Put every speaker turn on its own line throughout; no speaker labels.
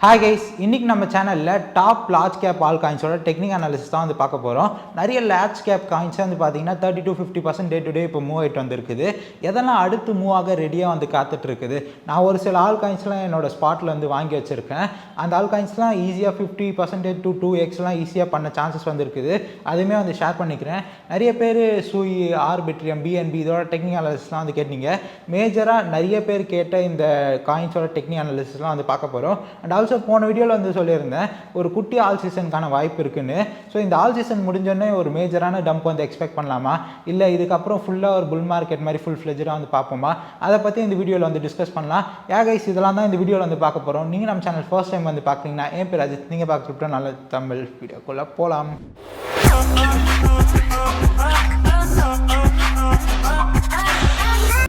Hi guys, இன்னைக்கு நம்ம சேனல்ல டாப் லார்ஜ் கேப் ஆல் காயின்ஸோட டெக்னிக் அனாலிசிஸ் தான் வந்து பார்க்க போறோம். நிறைய லார்ஜ் கேப் காயின்ஸ் வந்து பாத்தீங்கன்னா 30 to 50% டே டு டே இப்போ மூவ் ஆயிட்டு வந்திருக்குது. எதெல்லாம் அடுத்து மூவ் ஆக ரெடியா வந்து காத்துட்டு இருக்குது. நான் ஒரு சில ஆல் காயின்ஸ்லாம் என்னோட ஸ்பாட்ல வந்து வாங்கி வச்சிருக்கேன். அந்த ஆல் காயின்ஸ்லாம் ஈஸியா 50% to 2x ஈஸியா பண்ண சான்சஸ் வந்து இருக்குது. அதுமே வந்து ஷேர் பண்ணிக்கிறேன். நிறைய பேர் சூயி, ஆர்பிட்ரியம், பிஎன்பி இதோட டெக்னிக் அனாலிசிஸ்லாம் வந்து கேட்டீங்க. மேஜரா நிறைய பேர் கேட்ட இந்த காயின்ஸோட டெக்னிக் அனாலிசிஸ்லாம் வந்து பார்க்க போறோம். அண்ட் ஆல்சோ போன வீடியோவில் வந்து சொல்லியிருந்தேன் ஒரு குட்டி ஆல் சீசனுக்கான வாய்ப்பு இருக்குன்னு. ஸோ இந்த ஆல் சீசன் முடிஞ்சோடனே ஒரு மேஜரான டம்ப் வந்து எக்ஸ்பெக்ட் பண்ணலாமா, இல்லை இதுக்கப்புறம் ஃபுல்லாக ஒரு புல் மார்க்கெட் மாதிரி ஃபுல் ஃப்ளெஜராக வந்து பார்ப்போமா, அதை பற்றி இந்த வீடியோவில் வந்து டிஸ்கஸ் பண்ணலாம். கைஸ் இதெல்லாம் தான் இந்த வீடியோவில் வந்து பார்க்க போகிறோம். நீங்கள் நம்ம சேனல் ஃபர்ஸ்ட் டைம் வந்து பார்க்குறீங்கன்னா என் பேர் அஜித், நீங்கள் பார்க்குறப்ப நல்ல தமிழ் வீடியோக்குள்ளே போகலாம்.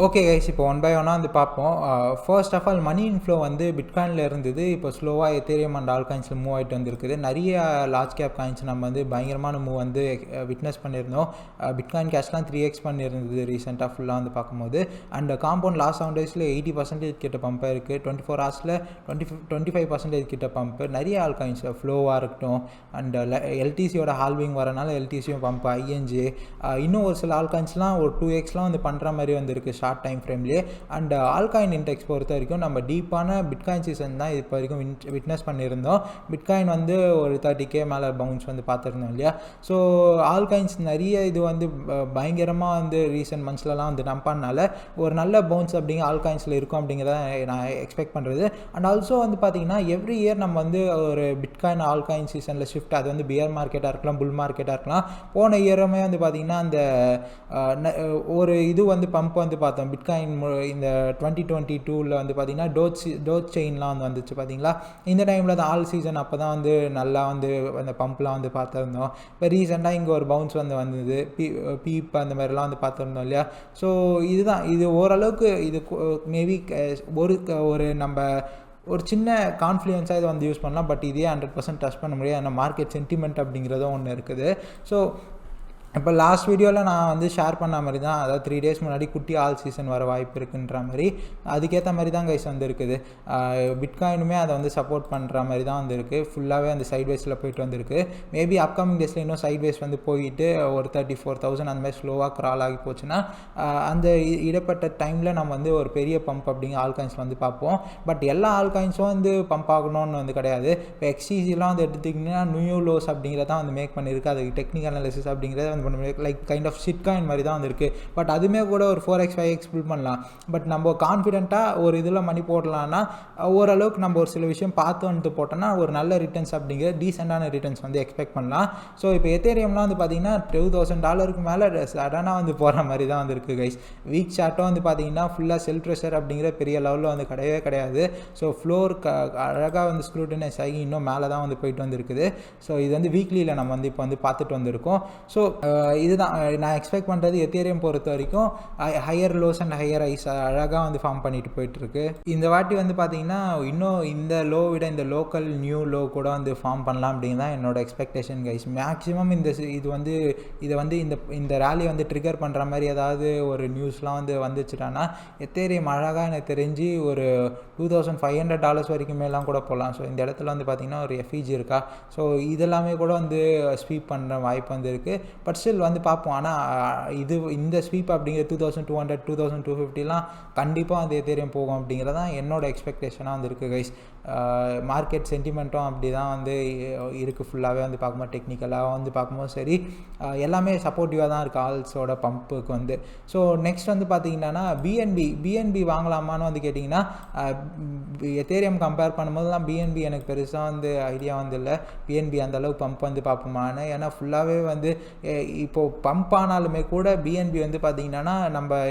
ஓகே கைஸ், இப்போ ஒன் பை ஒன்னாக வந்து பார்ப்போம். First of all money inflow வந்து பிட்காயினில் இருந்தது. இப்போ ஸ்லோவாக எத்தேரியம் அண்ட் ஆல் காயின்ஸில் மூவ் ஆகிட்டு வந்துருக்குது. நிறைய லார்ஜ் கேப் காயின்ஸ் நம்ம வந்து பயங்கரமான மூவ் வந்து விட்னஸ் பண்ணியிருந்தோம். பிட்காயின் கேஷ்லாம் 3x பண்ணியிருந்தது ரீசெண்டாக ஃபுல்லாக வந்து பார்க்கும்போது. அண்ட் காம்பவுண்ட் லாஸ்ட் 7 daysல 80% கிட்ட பம்பாக இருக்குது. 24 hours 25% கிட்ட பம்ப்பு. நிறைய ஆல் காயின்ஸில் ஃப்ளோவாக இருக்கட்டும். அண்ட் எல்டிசியோட ஹால்விங் வரனால எல்டிசியும் பம்ப், ஐஎன்ஜே, இன்னும் ஒரு சில ஆல் காயின்ஸ்லாம் ஒரு 2xலாம் வந்து பண்ணுற மாதிரி வந்து இருக்குது ஷார்ட் டைம் ஃப்ரேம்லேயே. அண்ட் ஆல்காயின் இன்டெக்ஸ் பொறுத்த வரைக்கும் நம்ம டீப்பான பிட்காயின் சீசன் தான் இப்போ வரைக்கும் விட்னஸ் பண்ணியிருந்தோம். பிட்காயின் வந்து ஒரு 30K மேலே பவுன்ஸ் வந்து பார்த்துருந்தோம் இல்லையா. ஸோ ஆல்காயின்ஸ் நிறைய இது வந்து பயங்கரமாக வந்து ரீசெண்ட் மந்த்ஸ்லலாம் வந்து நம்பானால ஒரு நல்ல பவுன்ஸ் அப்படிங்கிற ஆல்காயின்ஸில் இருக்கும் அப்படிங்கிறத நான் எக்ஸ்பெக்ட் பண்ணுறது. அண்ட் ஆல்சோ வந்து பார்த்திங்கன்னா எவ்ரி இயர் நம்ம வந்து ஒரு பிட்காயின் ஆல்காயின் சீசனில் ஷிஃப்ட், அது வந்து பியர் மார்க்கெட்டாக இருக்கலாம், புல் மார்க்கெட்டாக இருக்கலாம். போன இயருமே வந்து பார்த்திங்கன்னா அந்த ஒரு இது வந்து பம்ப் வந்து பார்த்தோம் பிட்காயின் இந்த 2022 வந்து பார்த்தீங்கன்னா டோச் செயின்லாம் வந்து வந்துச்சு பார்த்தீங்களா. இந்த டைமில் தான் ஆல் சீசன் அப்போ தான் வந்து நல்லா வந்து அந்த பம்ப்லாம் வந்து பார்த்துருந்தோம். இப்போ ரீசெண்டாக இங்கே ஒரு பவுன்ஸ் வந்து வந்தது, பீப் அந்த மாதிரிலாம் வந்து பார்த்துருந்தோம் இல்லையா. ஸோ இதுதான், இது ஓரளவுக்கு இது மேபி ஒரு நம்ம ஒரு சின்ன கான்ஃப்ளூயன்ஸாக இதை வந்து யூஸ் பண்ணலாம். பட் இதே 100% டச் பண்ண முடியாது. அந்த மார்க்கெட் சென்டிமெண்ட் அப்படிங்கிறதும் ஒன்று இருக்குது. ஸோ இப்போ லாஸ்ட் வீடியோவில் நான் வந்து ஷேர் பண்ண மாதிரி தான், அதாவது 3 days முன்னாடி குட்டி ஆல் சீசன் வர வாய்ப்பு இருக்குன்ற மாதிரி, அதுக்கேற்ற மாதிரி தான் கைஸ் வந்து இருக்குது. பிட்காயினுமே அதை வந்து சப்போர்ட் பண்ணுற மாதிரி தான் வந்து இருக்குது. ஃபுல்லாகவே அந்த சைட்வேஸில் போயிட்டு வந்துருக்கு. மேபி அப்கமிங் டேஸில் இன்னும் சைட்வேஸ் வந்து போயிட்டு ஒரு 34,000 அந்த மாதிரி ஸ்லோவாக க்ரால் ஆகி போச்சுன்னா அந்த இடப்பட்ட டைமில் நம்ம வந்து ஒரு பெரிய பம்ப் அப்படிங்கிற ஆல் காயின்ஸ் வந்து பார்ப்போம். பட் எல்லா ஆல் காயின்ஸும் வந்து பம்ப் ஆகணும்னு வந்து கிடையாது. இப்போ எக்ஸிசிலாம் வந்து எடுத்துக்கிட்டிங்கன்னா நியூ லோஸ் அப்படிங்கிறதான் வந்து மேக் பண்ணியிருக்கு. அது டெக்னிக்கல் அனாலிசிஸ் அப்படிங்கிறத வந்து like kind of shit coin மாதிரி தான் வந்துருக்கு. பட் அதுவுமே கூட ஒரு 4x 5x பில் பண்ணலாம். பட் நம்ம கான்ஃபிடென்ட்டாக ஒரு இதில் மணி போடலான்னா ஓரளவுக்கு நம்ம ஒரு சில விஷயம் பார்த்து வந்து போட்டோன்னா ஒரு நல்ல ரிட்டர்ன்ஸ் அப்படிங்கிற டீசெண்டான ரிட்டர்ன்ஸ் வந்து எக்ஸ்பெக்ட் பண்ணலாம். ஸோ இப்போ எத்தேரியம்லாம் வந்து பார்த்தீங்கன்னா $2,000 மேலே சடனாக வந்து போகிற மாதிரி தான் வந்துருக்கு கைஸ். வீக் சார்ட்டும் வந்து பார்த்தீங்கன்னா ஃபுல்லாக செல் ப்ரெஷர் அப்படிங்கிற பெரிய லெவலில் வந்து கிடையவே கிடையாது. ஸோ ஃப்ளோர் அழகாக வந்து ஸ்க்ரூட்டனைஸ் ஆகி இன்னும் மேலே தான் வந்து போயிட்டு வந்துருக்குது. ஸோ இது வந்து வீக்லியில் நம்ம வந்து இப்போ வந்து பார்த்துட்டு வந்திருக்கோம். ஸோ இதுதான் நான் எக்ஸ்பெக்ட் பண்ணுறது. எத்தேரியம் பொறுத்த வரைக்கும் higher lows and higher highs அழகாக வந்து ஃபார்ம் பண்ணிட்டு போயிட்டுருக்கு. இந்த வாட்டி வந்து பார்த்தீங்கன்னா இன்னும் இந்த லோ விட இந்த லோக்கல் நியூ லோ கூட வந்து ஃபார்ம் பண்ணலாம் அப்படிங்கிறது தான் என்னோட எக்ஸ்பெக்டேஷன் கைஸ். மேக்ஸிமம் இதை வந்து இந்த ரேலி வந்து ட்ரிகர் பண்ணுற மாதிரி ஏதாவது ஒரு நியூஸ்லாம் வந்து வந்துச்சுட்டானா எத்தேரியம் அழகாக எனக்கு தெரிஞ்சு ஒரு $2,500 வரைக்கும் மேலாம் கூட போகலாம். ஸோ இந்த இடத்துல வந்து பார்த்திங்கன்னா ஒரு எஃப்இஜி இருக்கா. ஸோ இதெல்லாமே கூட வந்து ஸ்வீப் பண்ணுற வாய்ப்பு வந்து இருக்குது. பட் ஸ்டில் வந்து பார்ப்போம். ஆனால் இந்த ஸ்வீப் அப்படிங்கிற 2,200 2,250லாம் கண்டிப்பாக வந்து எத்தேரியம் போகும் அப்படிங்கிறதான் என்னோட எக்ஸ்பெக்டேஷனாக வந்து இருக்குது கைஸ். மார்க்கெட் சென்டிமெண்ட்டும் அப்படி தான் வந்து இருக்குது. ஃபுல்லாகவே வந்து பார்க்கும்போது டெக்னிக்கலாக வந்து பார்க்கும்போது சரி எல்லாமே சப்போர்ட்டிவாக தான் இருக்குது ஆல்ஸோட பம்புக்கு வந்து. ஸோ நெக்ஸ்ட் வந்து பார்த்திங்கன்னா பிஎன்பி வாங்கலாமான்னு வந்து கேட்டிங்கன்னா எத்தேரியம் கம்பேர் பண்ணும்போதுலாம் பிஎன்பி எனக்கு பெருசாக வந்து ஐடியா வந்து இல்லை. பிஎன்பி அந்தளவு பம்ப் வந்து பார்ப்போமான்னு. ஏன்னா ஃபுல்லாகவே வந்து இப்போது பம்ப் ஆனாலுமே கூட பிஎன்பி வந்து பார்த்திங்கன்னா நம்ம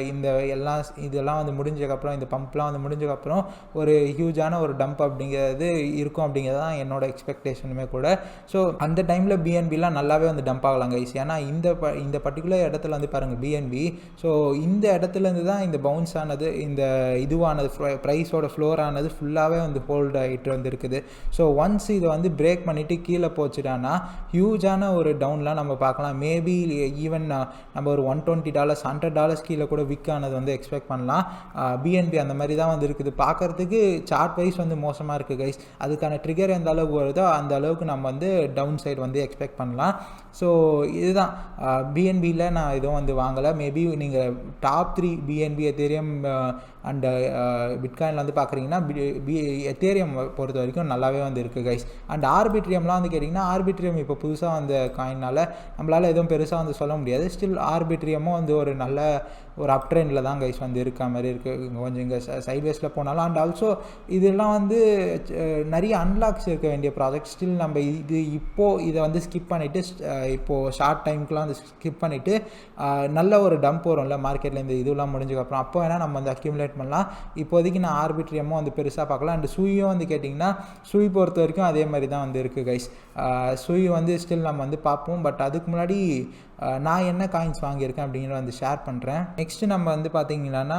இதெல்லாம் வந்து முடிஞ்சதுக்கப்புறம், இந்த பம்ப்லாம் வந்து முடிஞ்சதுக்கப்புறம் ஒரு ஹியூஜான ஒரு டம்ப் அப்படிங்கிறது இருக்கும் அப்படிங்கிறது தான் என்னோட எக்ஸ்பெக்டேஷனுமே கூட. ஸோ அந்த டைமில் பிஎன்பிலாம் நல்லாவே வந்து டம்ப் ஆகலாம் கைஸ். ஏன்னா இந்த பர்டிகுலர் இடத்துல வந்து பாருங்கள் பிஎன்பி. ஸோ இந்த இடத்துலேருந்து தான் இந்த பவுன்ஸ் ஆனது, இந்த இதுவானது ப்ரைஸோட ஃப்ளோர் ஆனது ஃபுல்லாகவே வந்து ஹோல்ட் ஆகிட்டு வந்துருக்குது. ஸோ ஒன்ஸ் இதை வந்து பிரேக் பண்ணிவிட்டு கீழே போச்சுட்டானா ஹியூஜான ஒரு டவுன்லாம் நம்ம பார்க்கலாம். மேபி மேபி ஈவன் நம்ம ஒரு $120 $100 கீழே கூட விக் ஆனது வந்து எக்ஸ்பெக்ட் பண்ணலாம். பிஎன்பி அந்த மாதிரி தான் வந்து இருக்குது. பார்க்குறதுக்கு சார்ட் வைஸ் வந்து மோசமாக இருக்குது கைஸ். அதுக்கான ட்ரிகர் எந்த அளவுக்கு வருதோ அந்த அளவுக்கு நம்ம வந்து டவுன் சைடு வந்து எக்ஸ்பெக்ட் பண்ணலாம். ஸோ இதுதான் பிஎன்பியில் நான் எதுவும் வந்து வாங்கலை. மேபி நீங்கள் டாப் 3 பிஎன்பி எத்தேரியம் அண்ட் பிட்காயினில் வந்து பார்க்குறீங்கன்னா எத்தேரியம் பொறுத்த வரைக்கும் நல்லாவே வந்து இருக்குது கைஸ். அண்ட் ஆர்பிட்ரியம்லாம் வந்து கேட்டிங்கன்னா ஆர்பிட்ரியம் இப்போ புதுசாக வந்த காயினால் நம்மளால் எதுவும் பெருசாக வந்து சொல்ல முடியாது. ஸ்டில் ஆர்பிட்ரியமும் வந்து ஒரு நல்ல ஒரு அப் ட்ரெண்டில் தான் கைஸ் வந்து இருக்க மாதிரி இருக்குது. கொஞ்சம் இங்கே சைட்வேஸில் போனாலும் அண்ட் ஆல்சோ இதெல்லாம் வந்து நிறைய அன்லாக்ஸ் இருக்க வேண்டிய ப்ராஜெக்ட். ஸ்டில் நம்ம இப்போது இதை வந்து ஸ்கிப் பண்ணிவிட்டு இப்போது ஷார்ட் டைமுக்குலாம் வந்து ஸ்கிப் பண்ணிவிட்டு நல்ல ஒரு டம்ப் வரும்ல மார்க்கெட்டில் இந்த இதெல்லாம் முடிஞ்சதுக்கப்புறம் அப்போ வேணால் நம்ம வந்து அக்யூமுலேட் பண்ணலாம். இப்போதைக்கு நான் ஆர்பிட்ரியமும் வந்து பெருசாக பார்க்கலாம். அண்ட் சூயும் வந்து கேட்டிங்கன்னா சூய் பொறுத்த வரைக்கும் அதே மாதிரி தான் வந்து இருக்குது கைஸ். சூய் வந்து ஸ்டில் நம்ம வந்து பார்ப்போம். பட் அதுக்கு முன்னாடி நான் என்ன காயின்ஸ் வாங்கியிருக்கேன் அப்படிங்கிறத வந்து ஷேர் பண்ணுறேன். நெக்ஸ்ட்டு நம்ம வந்து பார்த்தீங்கன்னா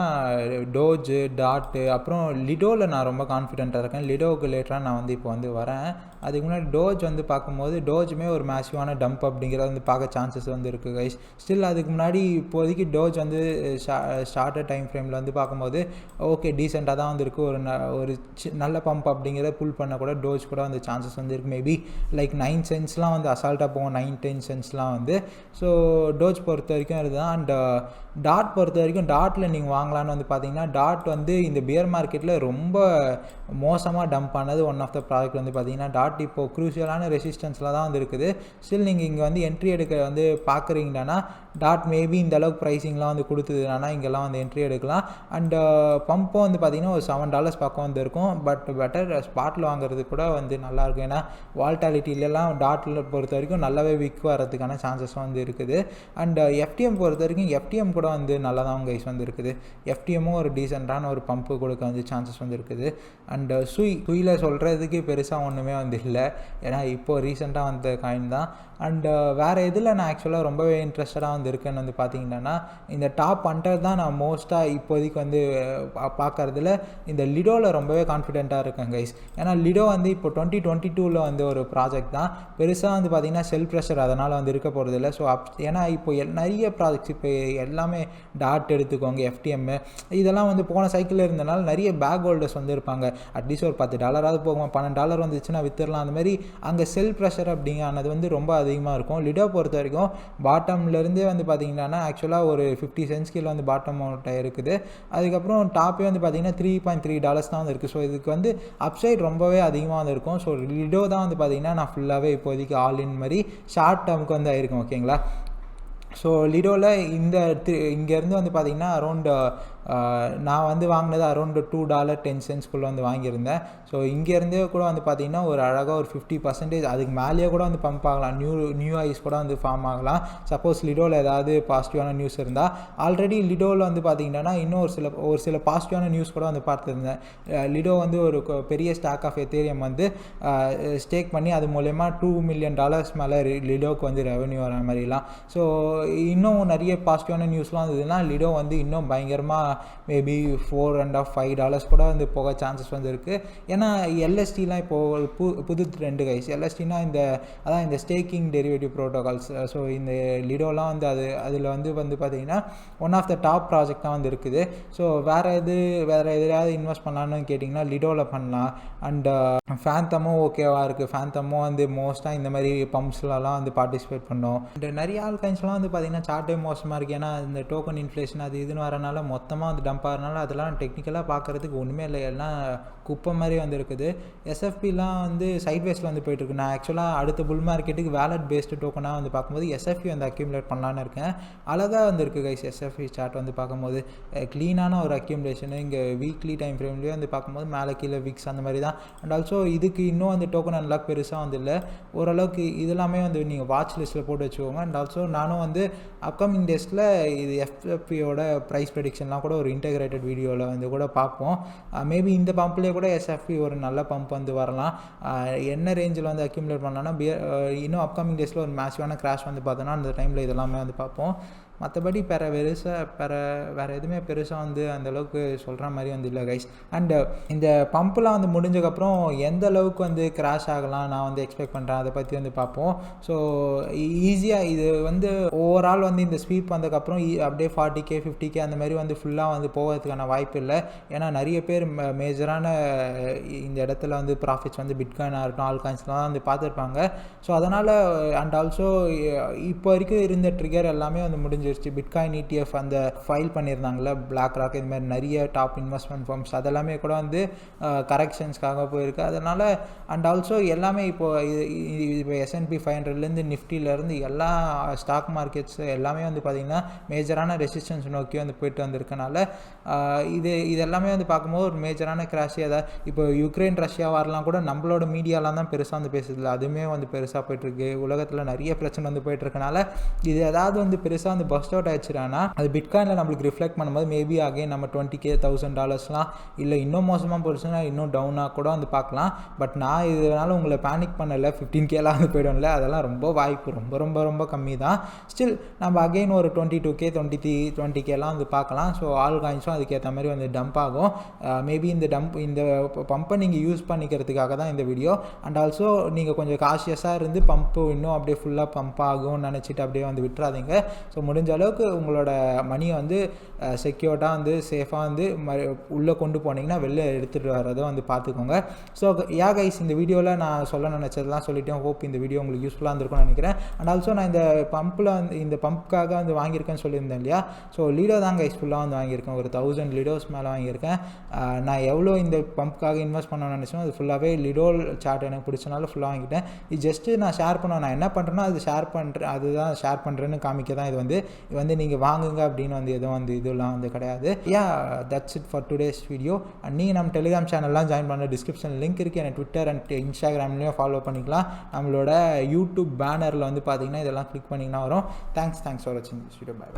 டோஜு டாட்டு அப்புறம் லிடோவில் நான் ரொம்ப கான்ஃபிடென்ட்டாக இருக்கேன். லிடோவுக்கு லேட்டராக நான் வந்து இப்போ வந்து வரேன். அதுக்கு முன்னாடி டோஜ் வந்து பார்க்கும்போது டோஜுமே ஒரு மேசிவான டம்ப் அப்படிங்கிறத வந்து பார்க்க சான்சஸ் வந்து இருக்குது கைஸ். ஸ்டில் அதுக்கு முன்னாடி இப்போதைக்கு டோஜ் வந்து ஷார்ட்டர் டைம் ஃப்ரேமில் வந்து பார்க்கும்போது ஓகே டீசெண்டாக தான் வந்து இருக்குது. ஒரு நல்ல பம்ப் அப்படிங்கிறத புல் பண்ண கூட டோஜ் கூட வந்து சான்சஸ் வந்து இருக்குது. மேபி லைக் 9 சென்ட்ஸ்லாம் வந்து அசால்ட்டாக போகும். 9-10 சென்ட்ஸ்லாம் வந்து. ஸோ டோஜ் பொறுத்த வரைக்கும் இதுதான். அண்ட் டாட் பொறுத்த வரைக்கும் டாட்டில் நீங்கள் வாங்கலான்னு வந்து பார்த்தீங்கன்னா டாட் வந்து இந்த பியர் மார்க்கெட்டில் ரொம்ப மோசமாக டம்ப் ஆனது ஒன் ஆஃப் த ப்ராடக்ட் வந்து பார்த்தீங்கன்னா டாட் இப்போது க்ரூஷியலான ரெசிஸ்டன்ஸில் தான் வந்து இருக்குது. ஸ்டில் நீங்கள் இங்கே வந்து என்ட்ரி எடுக்க வந்து பார்க்குறீங்கன்னா டாட் மேபி இந்த அளவுக்கு ப்ரைஸிங்லாம் வந்து கொடுத்ததுனா இங்கெல்லாம் வந்து என்ட்ரி எடுக்கலாம். அண்ட் பம்பும் வந்து பார்த்திங்கன்னா ஒரு $7 பக்கம் வந்து இருக்கும். பட் பெட்டர் ஸ்பாட்டில் வாங்குறது கூட வந்து நல்லாயிருக்கும். ஏன்னா வால்டாலிட்டிலலாம் டாட்டில் பொறுத்த வரைக்கும் நல்லாவே விக் வரதுக்கான சான்சஸும் வந்து இருக்குது. அண்ட் எஃப்டிஎம் பொறுத்த வரைக்கும் எஃப்டிஎம் கூட வந்து நல்லா தான் கைஸ் வந்து இருக்குது. எஃப்டிஎம்மும் ஒரு டீசெண்டான ஒரு பம்பு கொடுக்க வந்து சான்சஸ் வந்து இருக்குது. அண்ட் சுயில் சொல்கிறதுக்கு பெருசாக ஒன்றுமே வந்து இல்லை. ஏன்னா இப்போது ரீசெண்டாக வந்த காயின் தான். அண்டு வேறு இதில் நான் ஆக்சுவலாக ரொம்பவே இன்ட்ரெஸ்டடாக வந்து இருக்கேன்னு வந்து பார்த்தீங்கன்னா இந்த டாப் 100 தான் நான் மோஸ்ட்டாக இப்போதைக்கு வந்து பார்க்குறதுல இந்த லிடோவில் ரொம்பவே கான்ஃபிடென்ட்டாக இருக்கேன் கைஸ். ஏன்னா லிடோ வந்து இப்போ 2022 வந்து ஒரு ப்ராஜெக்ட் தான். பெருசாக வந்து பார்த்திங்கன்னா செல் ப்ரெஷர் அதனால் வந்து இருக்க போகிறதில்ல. ஸோ ஏன்னா இப்போ நிறைய ப்ராஜெக்ட்ஸ் இப்போ எல்லாமே டாட் எடுத்துக்கோங்க எஃப்டிஎம்மு இதெல்லாம் வந்து போன சைக்கிளில் இருந்தனால நிறைய பேக் ஹோல்டர்ஸ் வந்து இருப்பாங்க. அட்லீஸ்ட் ஒரு $10 போகும். $12 வந்துச்சுன்னா வித்துடலாம். அந்த மாதிரி அங்கே செல் ப்ரெஷர் அப்படிங்கிறது வந்து ரொம்ப அதிகமாக இருக்கும். லிடோ பொறுத்த வரைக்கும் பாட்டம்லேருந்தே வந்து பார்த்தீங்கன்னா ஆக்சுவலாக ஒரு 50 சென்ட்ஸ் கீழே வந்து பாட்டம் அவுட் இருக்குது. அதுக்கப்புறம் டாப்பே வந்து பார்த்தீங்கன்னா $3.3 தான் வந்து இருக்குது. ஸோ இதுக்கு வந்து அப்சைட் ரொம்பவே அதிகமாக வந்து இருக்கும். ஸோ லிடோ தான் வந்து பார்த்தீங்கன்னா நான் ஃபுல்லாகவே இப்போதைக்கு ஆல் இன் மாதிரி ஷார்ட் டேர்முக்கு வந்து ஆயிருக்கும். ஓகேங்களா. ஸோ லிடோவில் இங்கேருந்து வந்து பார்த்திங்கன்னா அரௌண்ட் நான் வந்து வாங்கினது அரௌண்ட் $2.10 வந்து வாங்கியிருந்தேன். ஸோ இங்கேருந்தே கூட வந்து பார்த்திங்கன்னா ஒரு அழகாக ஒரு 50% அதுக்கு மேலேயே கூட வந்து பம்ப் ஆகலாம். நியூ ஐஸ் கூட வந்து ஃபார்ம் ஆகலாம். சப்போஸ் லிடோவில் ஏதாவது பாசிட்டிவான நியூஸ் இருந்தால். ஆல்ரெடி லிடோவில் வந்து பார்த்திங்கன்னா இன்னும் ஒரு சில பாசிட்டிவான நியூஸ் கூட வந்து பார்த்துருந்தேன். லிடோ வந்து ஒரு பெரிய ஸ்டாக் ஆஃப் எத்தேரியம் வந்து ஸ்டேக் பண்ணி அது மூலயமா $2 million மேலே லிடோவுக்கு வந்து ரெவன்யூ வர மாதிரிலாம். ஸோ இன்னும் நிறைய பாசிட்டிவான நியூஸ்லாம் இருந்ததுன்னா லிடோ வந்து இன்னும் பயங்கரமாக மேபி $4.5 கூட வந்து போக சான்சஸ் வந்து இருக்குது. ஏன்னா எல்எஸ்டிலாம் இப்போது புது ட்ரெண்டு கைஸ். எல்எஸ்டினா இந்த ஸ்டேக்கிங் டெரிவேட்டிவ் ப்ரோட்டோகால்ஸ். ஸோ இந்த லிடோலாம் வந்து அதில் வந்து பார்த்திங்கன்னா one of the top project தான் வந்து இருக்குது. ஸோ வேறு எதையாவது இன்வெஸ்ட் பண்ணலான்னு கேட்டிங்கன்னா லிடோவில் பண்ணலாம். அண்ட் ஃபேந்தமும் ஓகேவாக இருக்குது. ஃபேந்தமும் வந்து மோஸ்ட்டாக இந்த மாதிரி பம்ப்ஸ்லாம் வந்து பார்ட்டிசிபேட் பண்ணோம். அண்ட் நிறைய ஆல்காயின்ஸ்லாம் வந்து பார்த்திங்கன்னா சார்ட்டே மோசமாக இருக்குது. ஏன்னா இந்த டோக்கன் இன்ஃப்ளேஷன் அது இதுன்னு வரனால மொத்தமாக வந்து டம்ப் ஆகிறனால அதெல்லாம் டெக்னிக்கலாக பார்க்குறதுக்கு ஒன்றுமே இல்லை. எல்லாம் குப்பை மாதிரி வந்து இருக்குது. எஸ்எஃபிலாம் வந்து சைட்வேஸில் வந்து போயிட்டுருக்கு. நான் ஆக்சுவலாக அடுத்த புல் மார்க்கெட்டுக்கு வேலட் பேஸ்டு டோக்கனாக வந்து பார்க்கும்போது எஸ்எஃபி வந்து அக்யூமுலேட் பண்ணலான்னு இருக்கேன். அழகாக வந்துருக்கு கைஸ். எஸ்எஃபி சார்ட் வந்து பார்க்கும்போது க்ளீனான ஒரு அக்யூமுலேஷனு. இங்கே வீக்லி டைம் ஃப்ரேம்லேயே வந்து பார்க்கும்போது மேலே கீழே விக்ஸ் அந்த மாதிரி தான். அண்ட் ஆல்சோ இதுக்கு இன்னும் வந்து டோக்கன் அன்லாக் பெருசாக வந்து இல்லை. ஓரளவுக்கு இதெல்லாமே வந்து நீங்கள் வாட்ச் லிஸ்ட்டில் போட்டு வச்சுக்கோங்க. அண்ட் ஆல்சோ நானும் வந்து அப்கமிங் டேஸில் இது எஃப்எஃபியோட ப்ரைஸ் ப்ரெடிக்ஷன்லாம் கூட ஒரு இன்டெகிரேட்டட் வீடியோவில் வந்து கூட பார்ப்போம். மேபி இந்த பம்ப்லேயே கூட எஸ்எஃப்இ ஒரு நல்ல பம்ப் வந்து வரலாம். என்ன ரேஞ்சில் வந்து அக்யூமுலேட் பண்ணலாம்னா இன்னும் அப்கமிங் டேஸில் ஒரு மேசிவான கிராஷ் வந்து பார்த்தோன்னா அந்த டைமில் இதெல்லாமே வந்து பார்ப்போம். மற்றபடி வேறு எதுவுமே பெருசாக வந்து அந்தளவுக்கு சொல்கிற மாதிரி வந்து இல்லை கைஸ். அண்டு இந்த பம்ப்லாம் வந்து முடிஞ்சதுக்கப்புறம் எந்த அளவுக்கு வந்து கிராஷ் ஆகலாம் நான் வந்து எக்ஸ்பெக்ட் பண்ணுறேன், அதை பற்றி வந்து பார்ப்போம். ஸோ ஈஸியாக இது வந்து ஓவரால் வந்து இந்த ஸ்வீப் வந்ததுக்கப்புறம் அப்படியே 40K 50K அந்த மாதிரி வந்து ஃபுல்லாக வந்து போகிறதுக்கான வாய்ப்பு இல்லை. ஏன்னா நிறைய பேர் மேஜரான இந்த இடத்துல வந்து ப்ராஃபிட்ஸ் வந்து பிட்காயினாக இருக்கட்டும் ஆல்காயின்ஸ்லாம் வந்து பார்த்துருப்பாங்க. ஸோ அதனால் அண்ட் ஆல்சோ இப்போ வரைக்கும் இருந்த ட்ரிகர் எல்லாமே வந்து முடிஞ்சிருச்சு. பிட்காயின் ETF அந்த ஃபைல் பண்ணியிருந்தாங்களே பிளாக் ராக், இது மாதிரி நிறைய டாப் இன்வெஸ்ட்மெண்ட் ஃபர்ம்ஸ் அதெல்லாமே கூட வந்து கரெக்ஷன்ஸ்க்காக போயிருக்கு. அதனால் அண்ட் ஆல்சோ எல்லாமே இப்போ S&P 500லேருந்து நிஃப்டிலேருந்து எல்லா ஸ்டாக் மார்க்கெட்ஸ் எல்லாமே வந்து பார்த்திங்கன்னா மேஜரான ரெசிஸ்டன்ஸ் நோக்கி வந்து போயிட்டு வந்திருக்கனால இது எல்லாமே வந்து பார்க்கும்போது ஒரு மேஜரான கிராஷ். ஏதாவது இப்போ யுக்ரைன் ரஷ்யா வாரெலாம் கூட நம்மளோட மீடியாலாம் தான் பெருசாக வந்து பேசுதில்லை, அதுவுமே வந்து பெருசாக போயிட்டுருக்கு. உலகத்தில் நிறைய பிரச்சனை வந்து போயிட்டுருக்கனால இது ஏதாவது வந்து பெருசாக வந்து பஸ்ட் அவுட் ஆயிடுச்சுன்னா அது பிட்காயினில் நம்மளுக்கு ரிஃப்ளெக்ட் பண்ணும்போது மேபி அகைன் நம்ம $20K $1000 இல்லை இன்னும் மோசமாக போயிடுச்சுன்னா இன்னும் டவுனாக கூட வந்து பார்க்கலாம். பட் நான் இதனால் உங்களை பேனிக் பண்ணலை, 15Kலாம் வந்து போய்டும்ல, அதெல்லாம் ரொம்ப வாய்ப்பு ரொம்ப ரொம்ப ரொம்ப கம்மி தான். ஸ்டில் நம்ம அகைன் ஒரு 22K 20Kலாம் வந்து பார்க்கலாம். ஸோ ஆல் காயின்ஸும் அதுக்கேற்ற மாதிரி வந்து டம்ப் ஆகும். மேபி இந்த பம்பை நீங்கள் யூஸ் பண்ணிக்கிறதுக்காக தான் இந்த வீடியோ. அண்ட் ஆல்சோ நீங்கள் கொஞ்சம் காஷியஸாக இருந்து பம்பு இன்னும் அப்படியே ஃபுல்லாக பம்ப் ஆகும்னு நினச்சிட்டு அப்படியே வந்து விட்டுறாதீங்க. ஸோ முடிஞ்ச அளவுக்கு உங்களோட மணியை வந்து செக்யூர்டாக வந்து சேஃபாக வந்து உள்ளே கொண்டு போனீங்கன்னா வெளில எடுத்துகிட்டு வரதை வந்து பார்த்துக்கோங்க. ஸோ கைஸ், இந்த வீடியோவில் நான் சொல்ல நினச்சதெல்லாம் சொல்லிட்டேன். ஹோப் இந்த வீடியோ உங்களுக்கு யூஸ்ஃபுல்லாக இருந்திருக்கும்னு நினைக்கிறேன். அண்ட் ஆல்சோ நான் இந்த பம்புக்காக வந்து வாங்கியிருக்கேன்னு சொல்லியிருந்தேன் இல்லையா. ஸோ லீடோ தான் கைஸ் ஃபுல்லாக வந்து வாங்கியிருக்கேன். ஒரு 1000 லீடோஸ் மேலே வாங்கியிருக்கேன். நான் எவ்வளோ இந்த பம்புக்காக இன்வெஸ்ட் பண்ணணும்னு நினச்சோம் அது ஃபுல்லாகவே லிடோ சார்ட் எனக்கு பிடிச்சனால ஃபுல்லாக வாங்கிட்டேன். இது ஜஸ்ட்டு நான் ஷேர் பண்ணுவேன், நான் என்ன பண்ணுறேன்னா அதுதான் ஷேர் பண்ணுறேன்னு காமிக்க தான். இது வந்து நீங்கள் வாங்குங்க அப்படின்னு வந்து எதுவும் வந்து இதெல்லாம் வந்து கிடையாது. That's it for today's video. And நீங்கள் நம்ம டெலிகிராம் சேனல்லாம் ஜாயின் பண்ண டிஸ்கிரிப்ஷன் லிங்க் இருக்குது. எனக்கு ட்விட்டர் அண்ட் இன்ஸ்டாகிராம்லேயும் ஃபாலோ பண்ணிக்கலாம். நம்மளோட யூடியூப் பேனரில் வந்து பார்த்தீங்கன்னா இதெல்லாம் கிளிக் பண்ணிங்கன்னா வரும். தேங்க்ஸ் ஃபார் வாட்சிங் திஸ் வீடியோ. பை.